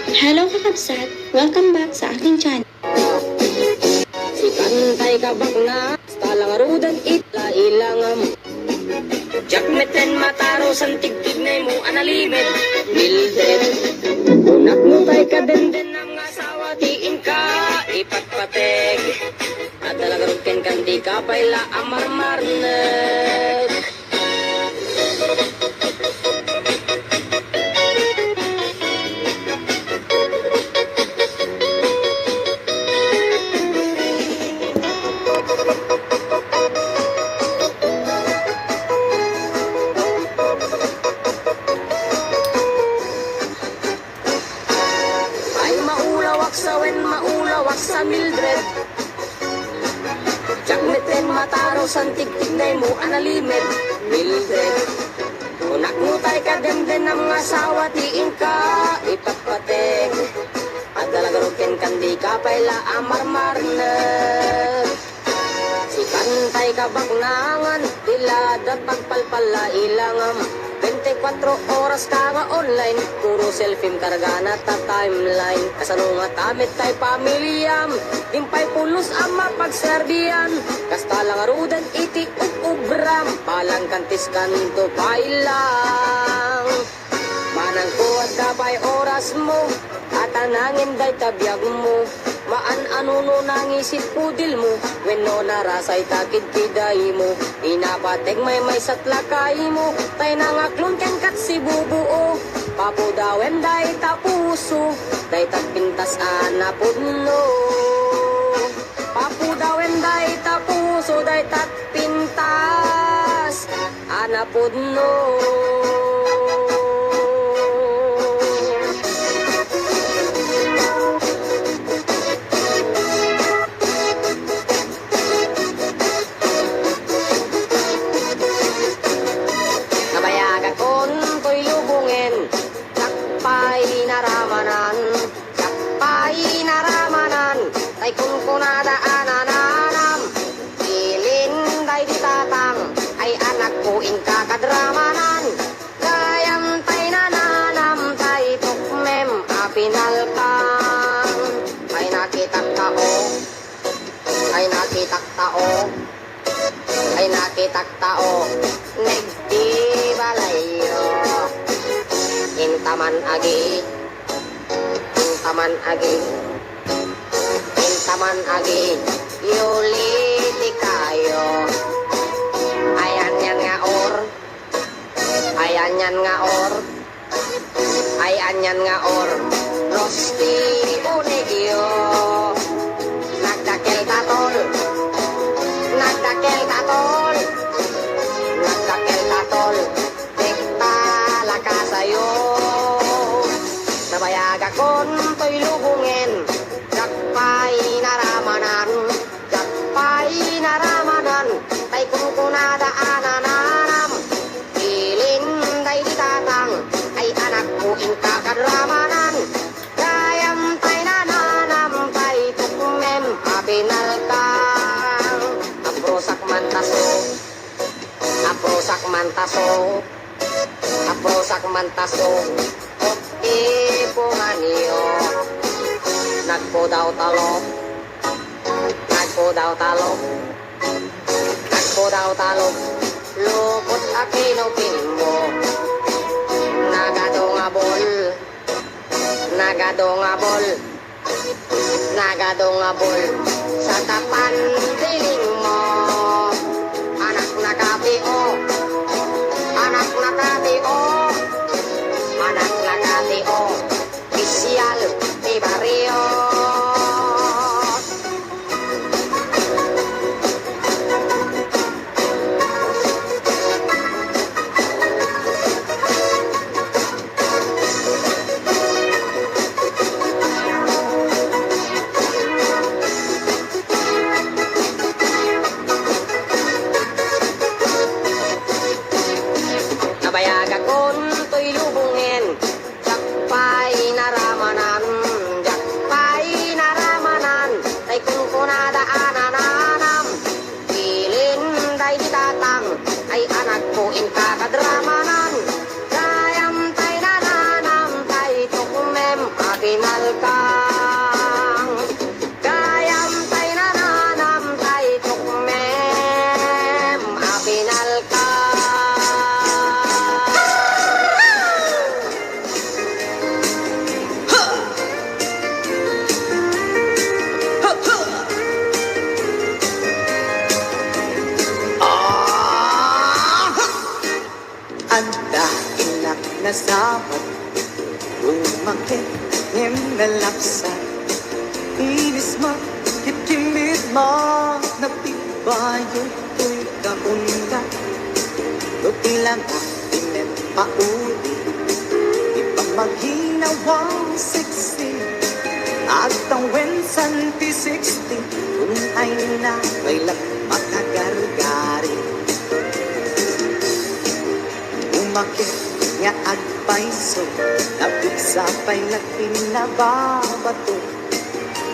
Hello kakabsat! Welcome back sa aking channel. Si kantay kabak na talang rudan itla ilangam Jakmeten mataro santig-tig na mo analimet Mildred Unak mo tay ka den ang asawa tiin ka ipatpateg At talagarog ken kandi ka payla amarmarneg maulawak sa Mildred Jakmeten mataro santig-tig na mo analimet Mildred Unak mo tay ka den ang asawa tiin ka ipatpateg At dalagaroken kandi ka payla amarmarneg Si kantay kabak nangan iladat pagpalpala ilangam 24 oras ka nga online Puro selfie kargana ta timeline Kasano nga tamit tay pamilyam Dimpay pulos ama pagserbian Kasta lang arudan iti ubram Palang kantis kanto pailang Manang ko at kapay oras mo At anangin day tabiyag mo Maan ano no nangisit pudil mo When no narasay takid kiday mo Inapateg may satlakay mo Tay nangaklon ken kat si bubuo Papudawen day tapuso Day tapintas anapudno Papudawen day tapuso Day tapintas anapudno Tay kung kunadaanan Ilin day ditatang Ay anak ko inka-kadramanan Gayam tay nananam Tay tukmem apinalkang Ay nakitak tao Ay nakitak tao Ay nakitak tao Negdi balayo Intaman agi Intaman agi Taman agi yuliti kayo Ayan yan nga or Ayan yan nga or Ayan yan nga or Rosti unigyo Nagdakel tatol Nagdakel tatol Nagdakel tatol Tekta laka sayo Nabayag akon to'y lubungin Jakpay naramanan Jakpay naramanan Tay kung kunadaanan Ilin day ditatang Ay anak ko inka-kadramanan Gayam tay nananam Tay tukmem apinalkang Aprosak mantaso Aprosak mantaso Aprosak mantaso Ipunganyo Nagpo daw talo Nagpo daw talo Nagpo daw talo Lupot akinupin mo Nagadongabol Nagadongabol Nagadongabol Sa tapan diling mo Anak na kapio Anak na kapio Anak na kapio Oficial di barrio Nabayag akon apinal kang kayam tay nananam tay tukmem apinal kang Ang dahilan na sapat umakit ngem na lapsa inis mo kitimid mo napibayo ko'y kaunda luti lang akin pauli di pa maghinawang sexy at ang wensan P60 kung ay na kailang makagargari umakit nga agpaiso nabigsa pa'y nagpinababato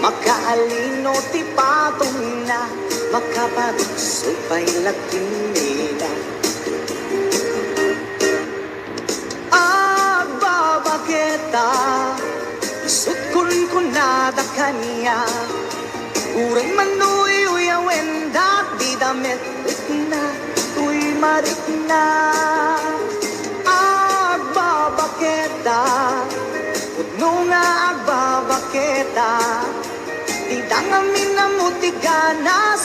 makaalino ti patong na makaparukso pa'y nagpinila agbabaketa isukun ko nada kanya uray manuy uyawen dat di damit na tuy marik na agbabaketa Pudno nga agbabaketa Di dangamin na mutiganas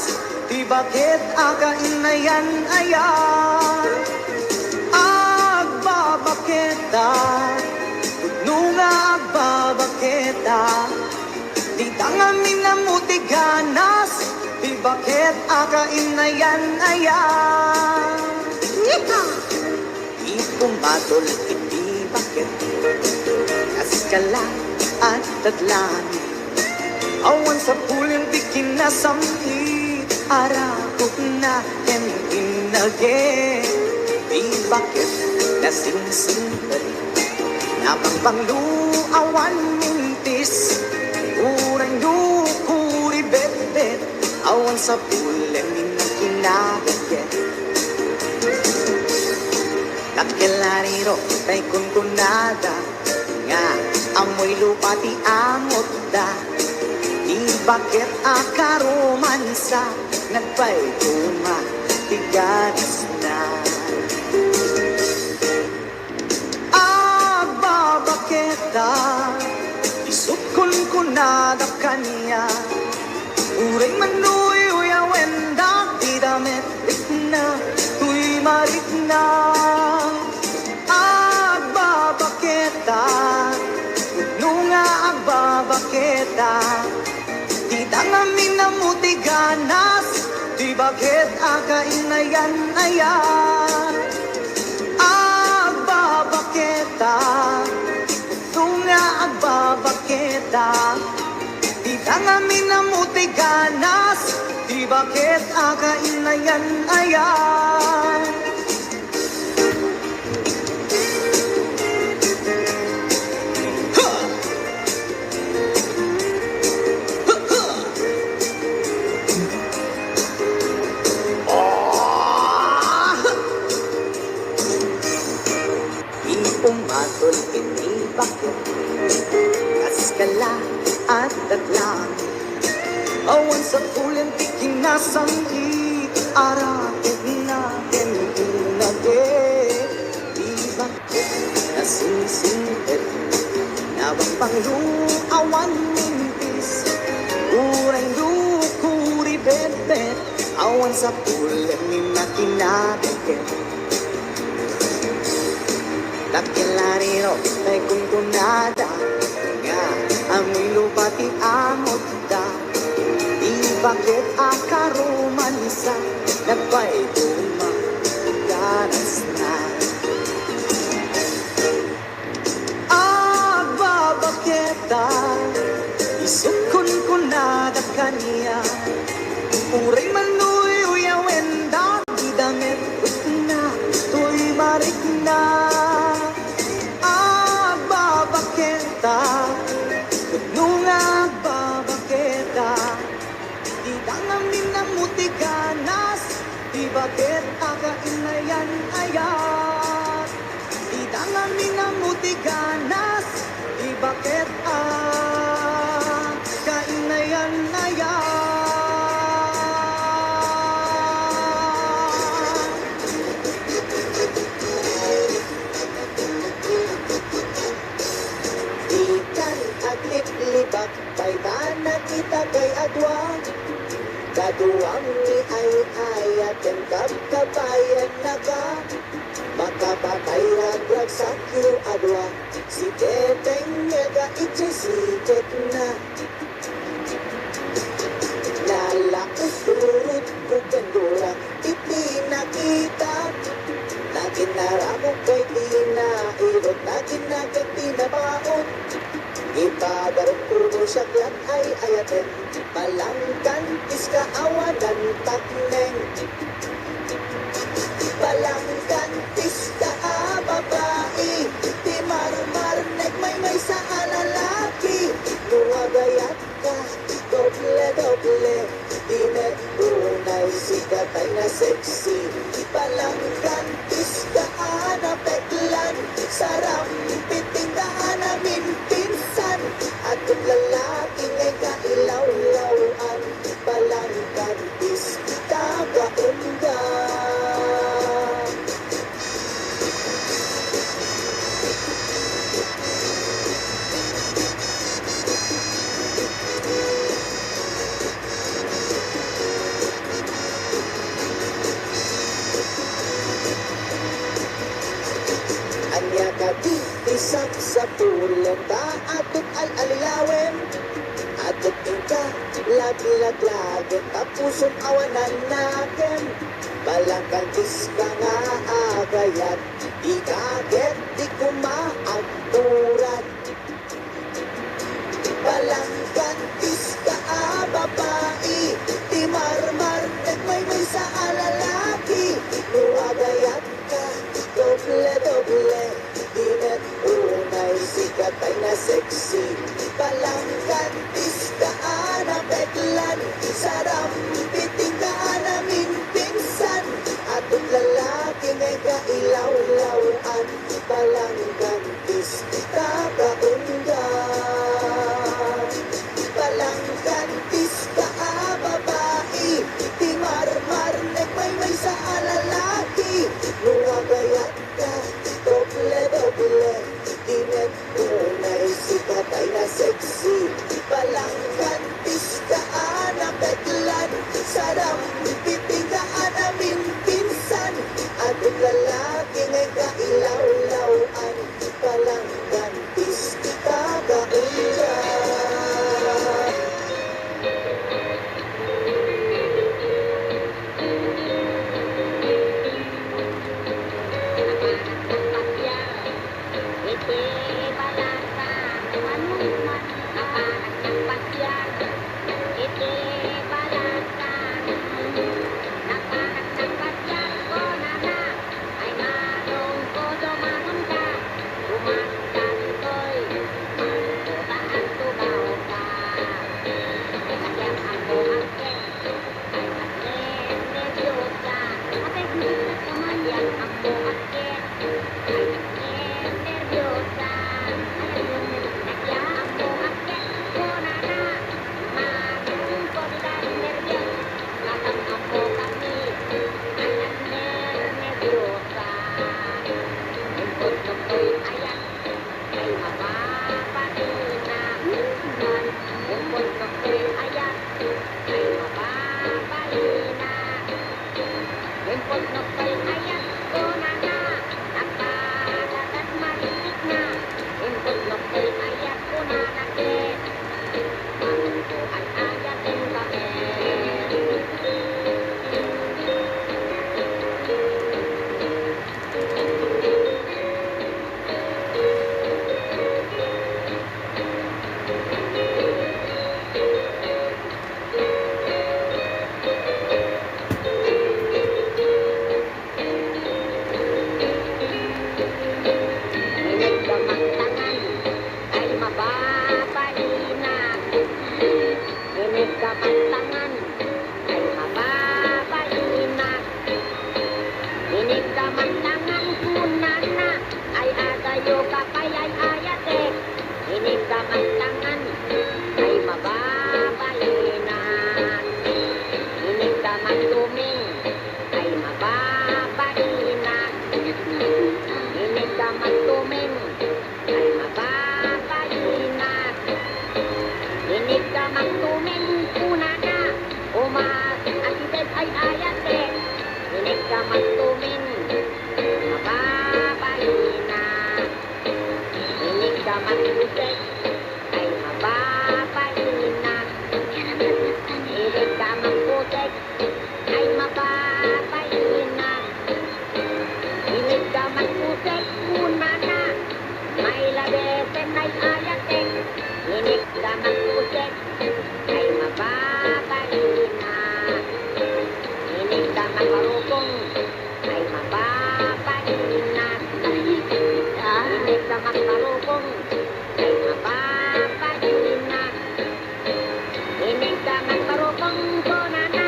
Di bakit akainayan ayan Agbabaketa Pudno nga agbabaketa Di dangamin na mutiganas Di bakit akainayan ayan Ipumadol iti bakit Kaskala at tadlan Awan sa puling di kinasamit Arakot na yan inage Di bakit nasingsingan Napagbanglo awan mintis Urang lukuri bet-bet Awan sa puling na kinagagyan Kakilariro kay kunkunada Nga amoy lupa ti amot da Di bakit akaromansa Nagpay tuma tiganas na Agbabaketa Isukon kunada kanya Uray manuy uyawen da Di damit na Tuy marik na Agbabaketa Pudno nga agbabaketa Di dangamin na mutiganas Di bakit akainayan ayan Agbabaketa Pudno nga agbabaketa Di dangamin na mutiganas Di bakit akainayan ayan Pumatol ini bakit Kaskala at tatlang Awan sa pulang tiking nasang Arakot natin inage Di bakit nasingsingit Nabagbanglo awan mintis Urang lukuri bet-bet Awan sa pulang na kinabigit Kakilariro kay kunkunada Nga amoy lupa ti amot da Di bakit akaromansa Nagpay tuma ganas na Agbabaketa Isukon kunada kanya Uray manuy uyawen da Di damit na Tuy marik na Pudno nga agbabaketa Di dangamin na mutiganas Di bakit akainayan ayan Di dangamin na mutiganas Di bakit bakit kainayan na yan. Ikan at liplibak, paitan kita kay adwa. Kaduang ni ay at ang kabayan na ka. Makapatay raglag sa kiro adwa. Si Teteng nga itchisiket na. Nalaos surut ko gandura, ipinakita. Naginaramo ko'y tinairot, naginagag tinabaot. Ipadarong puno siya klan ay ayaten, palangkan iska awadan takneng. Palangkan iska babae, di marmar nagmay sa alalaki. Nuwagayat ka, doble, dinet unay sikatay na sexy. Palangkan iska na peklan, sarampiting daan namin pinsan. At kung lalaki ngay kailaw-lawan, palangkan iska kaundan. Anya ka di isap sa pulang ta atot al-alilawem. Atot ka lag-lag-lagen tapusong awanan naken. Balangkan iska nga agayat, di kaget di kumaagturat. Balangkan iska babae, di marmar nagmay sa alalaki. Nuwagayat ka, doble, dinet unay sikatay na sexy. Palangkan iska na peklan, sarampiting ka namin pinsan. Atong lalaki ngay kailaw-lawan, palangkan iska ka kamantangan ay mababayin na. Inig ka man tuming ay mababayin na. Inig ka man tuming ay mababayin na. Inig ka man tuming una na umaasibet ay ayate. Inig ka man tuming mababayin na. Inig ka man tusek ay mababayin na. Inig ka man tusek ay mababayin na. Inig ka man tusek una na may labeten ay ayate. Inig ka man tusek ay mababayin na. Inig ka man marupong ay mababayin na. Inig ka man marupong ay mababayin na. Inig ka man marupong konana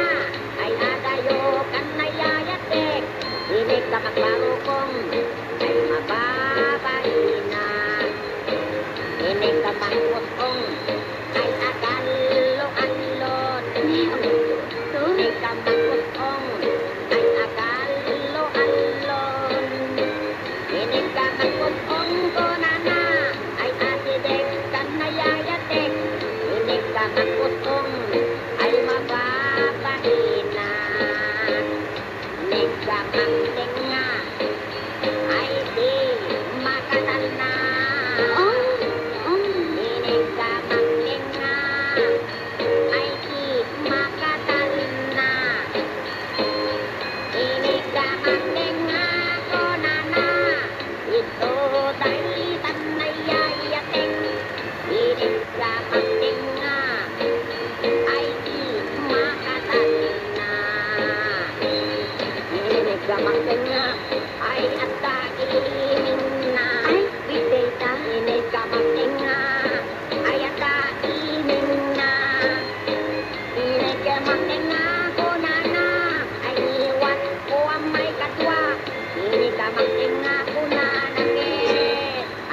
ay adayo kan nayayatek. Inig ka man marupong ay mababayin na. Inig ka man pusong ay agalo-alon. Inig ka man pusong ay agalo-alon. Inig ka man pusong konana ay asidek kan nayayatek. Inig ka man pusong ay mababahin na. Inig ka man tenga ay di makatal na. Inig ka man tenga ay di makatal na. Inig ka man tenga konana ito dahil tanayayatek. Inig ka man tenga ay di makatal na. Inig ka man tenga ay ata imin na. Ay, bideta. Inig ka man tenga ay ata imin na. Inig ka man tenga konana ay iwan ko ang may katwa. Inig ka man tenga konana ke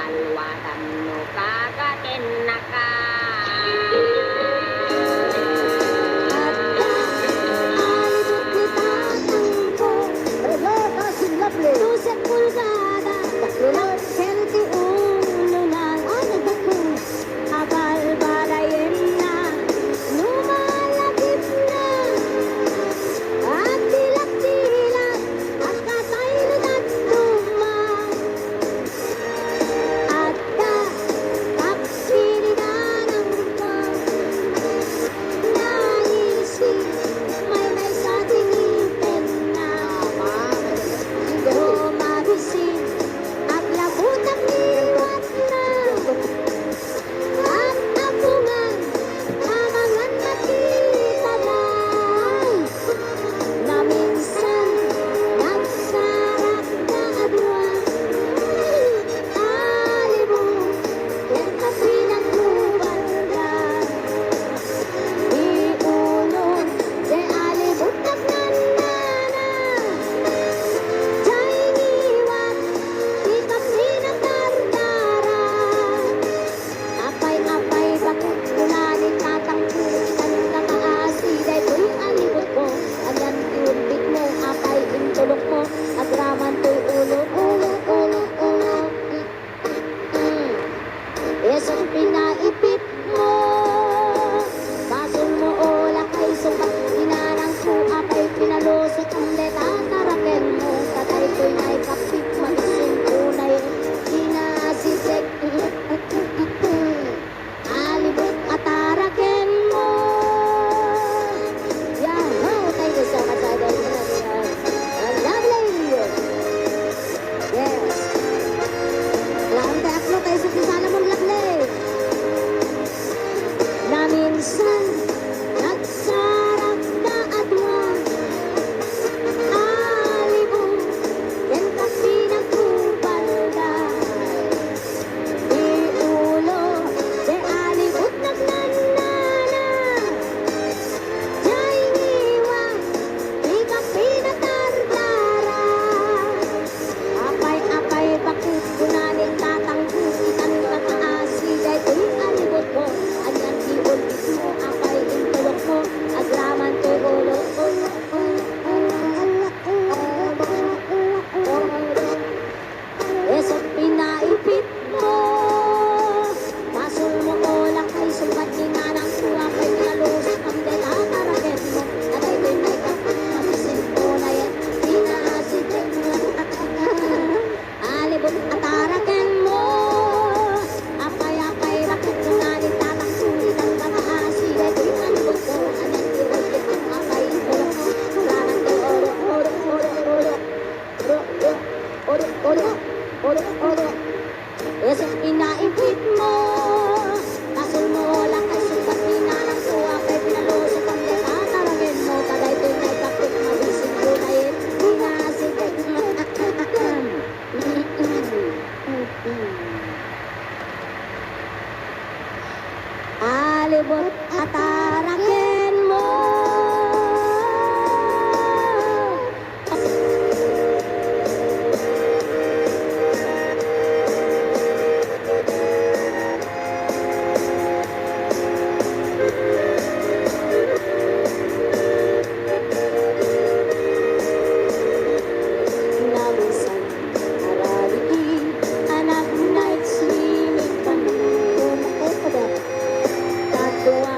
alwatan no kakaten na ka. Tusek pulgada, healthy ulo na, abal barayin na, lumalagip na, at tilak-tilak, at kataylo at luma, at kapsiniganan ko, naisip, may sa tinipin na, Mabisin at labutang niwat na at apungan hamangan makita na minsan nagsarap na adwa alibong yan kasi nagtubal na iulong de alibong tagnanana Jai niwan, di kasi nagdardara. Apay-apay, bakit kunanin tatangkutan ka kaasi? Dahil ko'y alibot mo, ayan iunbit mo, apay intulok mo, agraman to'y ulo. Esong pinaipit mo, basol mo o lakay sukat, inarang ko, apay pinalusot, hindi tataraken mo, katay ko'y naikapit, magisin tunay, inasisek, alibot ataraken mo. Yahoo! Thank you so much, Idol. Lovely! Yes. Lang teatro tayo sa pisala mong lovely. Na minsan, nagsarap na adwa, alibong, yan kasi nagtubal na. Iulo, de alibot nagnanana. Jai niwan, di ka pinatardara. Apay-apay, bakit kunanin tatangkutan ka kaasi? Dahil ko'y alibot lubot at arakin mo. Namisan, arariki, anak night swimming kami. Tatuwa,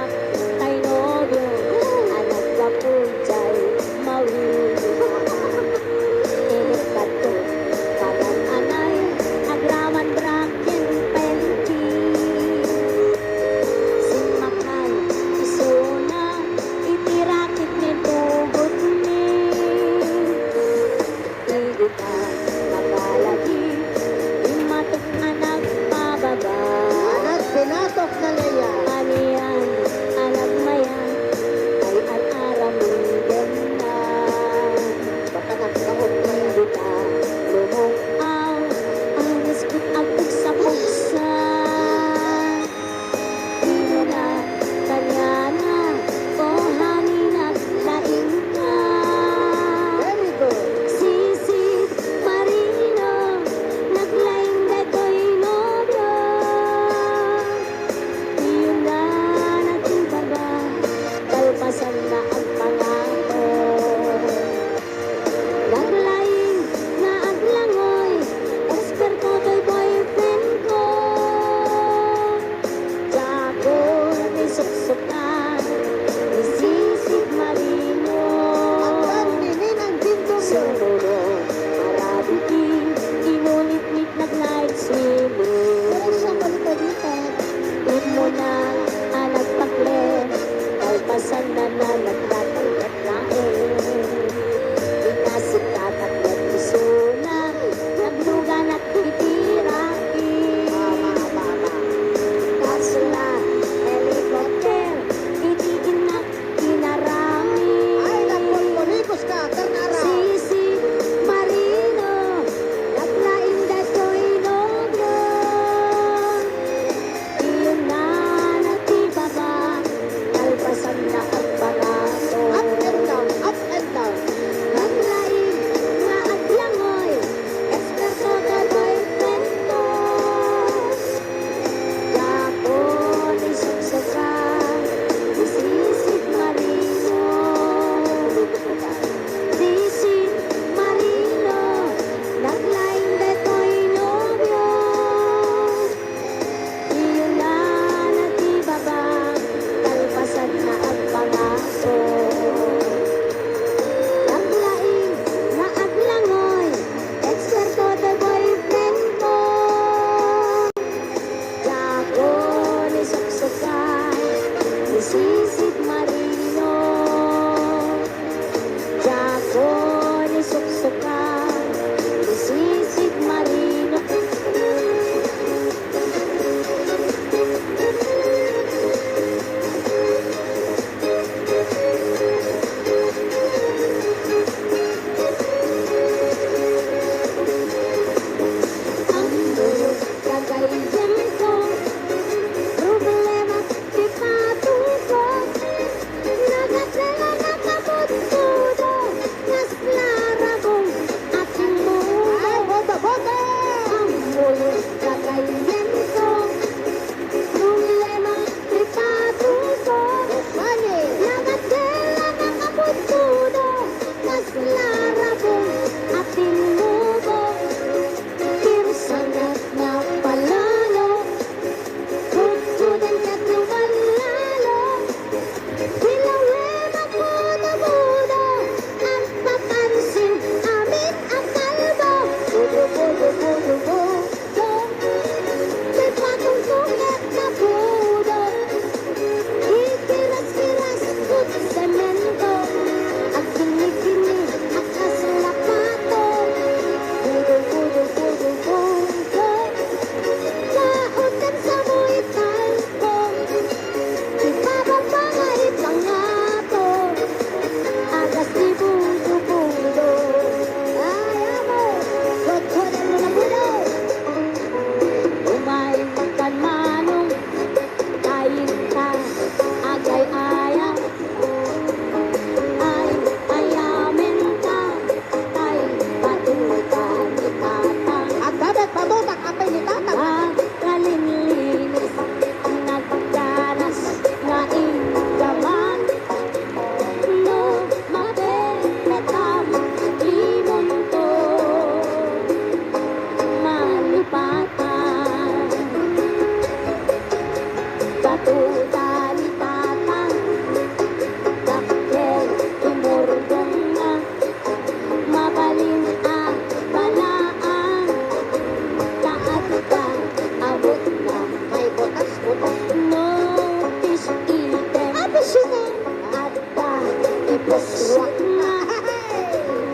Swak na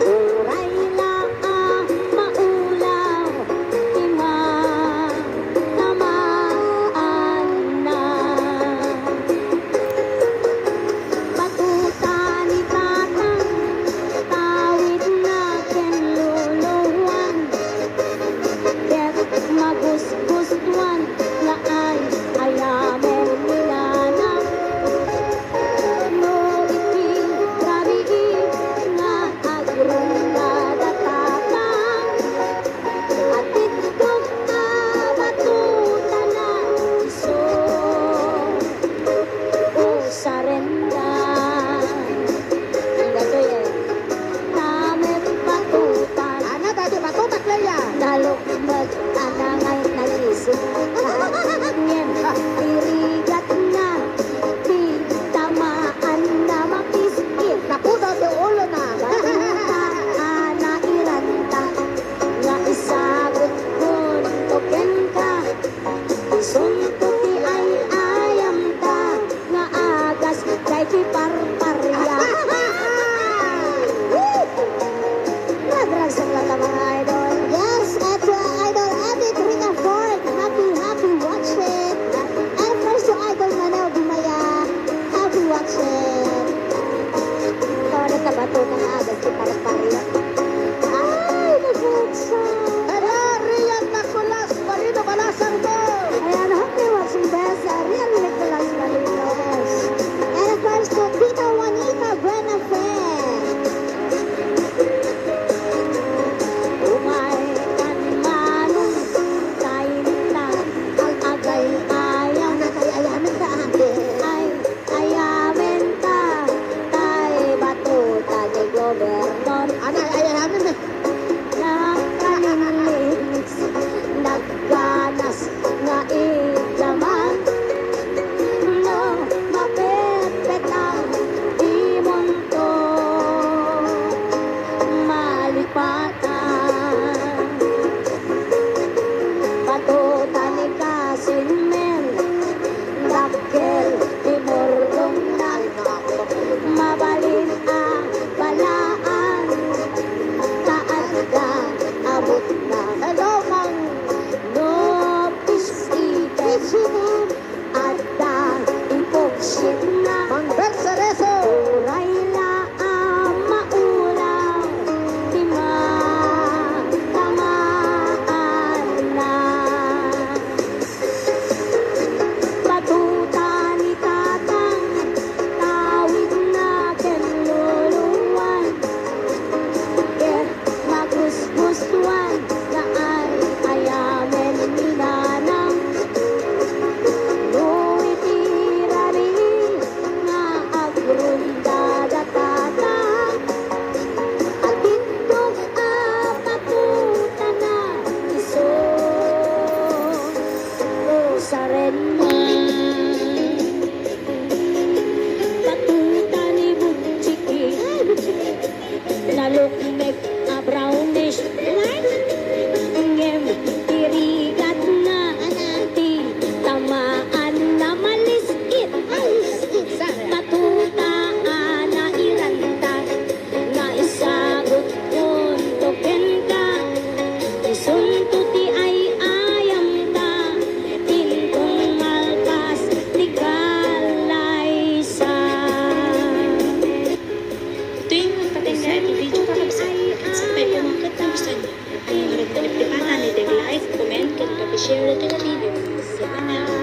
uray na maulaw tamaan na batuta ni tatang tawid na kenluluwan ket magusgustuan nga ay ayamen nilana no iti rari nga agrunda datatang at itlog na batuta na iso o sarenda ang gatoy namin batutan Ana tadi batutak Leia. nalukmag anangay nalisip ngem tirigat na di tamaan na mapiskit Napudaw sa ulo na. batuta na iranta nga isagot kun token ka isunto ti ay ayam ta nga agas kay ti parparya Nadrag sa mga mga idol. Yes, at idol Edit Rina Ford. Happy watching. And first to idol Manel Bumaya. Happy watching. Ikaw na tabato ng agas si Parparia. Ay, nag-watcha. Ada Rian Nakulas Marino Balasan ko. Ayan, happy watching best. Real Nicolas Malino. And of course to Tita Juanita Buenafen. Umay kanmanong kainta ang agay ayam Ayamin ka ate. ay ayamen ta tay batuta ni gobernador Ana ayamin na. na kaninlinis nagganas nga idlaman no mapepetang imonto malipatan batuta ni kasinmen dakkel timordong na mabalin ang balaan kaadda abot na Hello Mang no pisiten adda impoksit na Mang Bersareso. uray la maulaw di tamaan na batuta ni tatang tawid na kenluluwan ket magusgustuan na ay ayamen ninanang no itirari nga agrunda datatang at itlog batuta na iso o sarenda batuta ni Butchiki nalukmek a brownish ngem tirigat na ti tamaan na maliskit batuta na iranta nga isagot kun token ka isunto ti ay ayam ta tintong malpas ti kalaysa Tuwing magpatenggan, i-video pa kami sa subscribe kung mga gusto niyo. Marag ko ni Deg like, comment, kung pag-share ito na video. Sa kanal.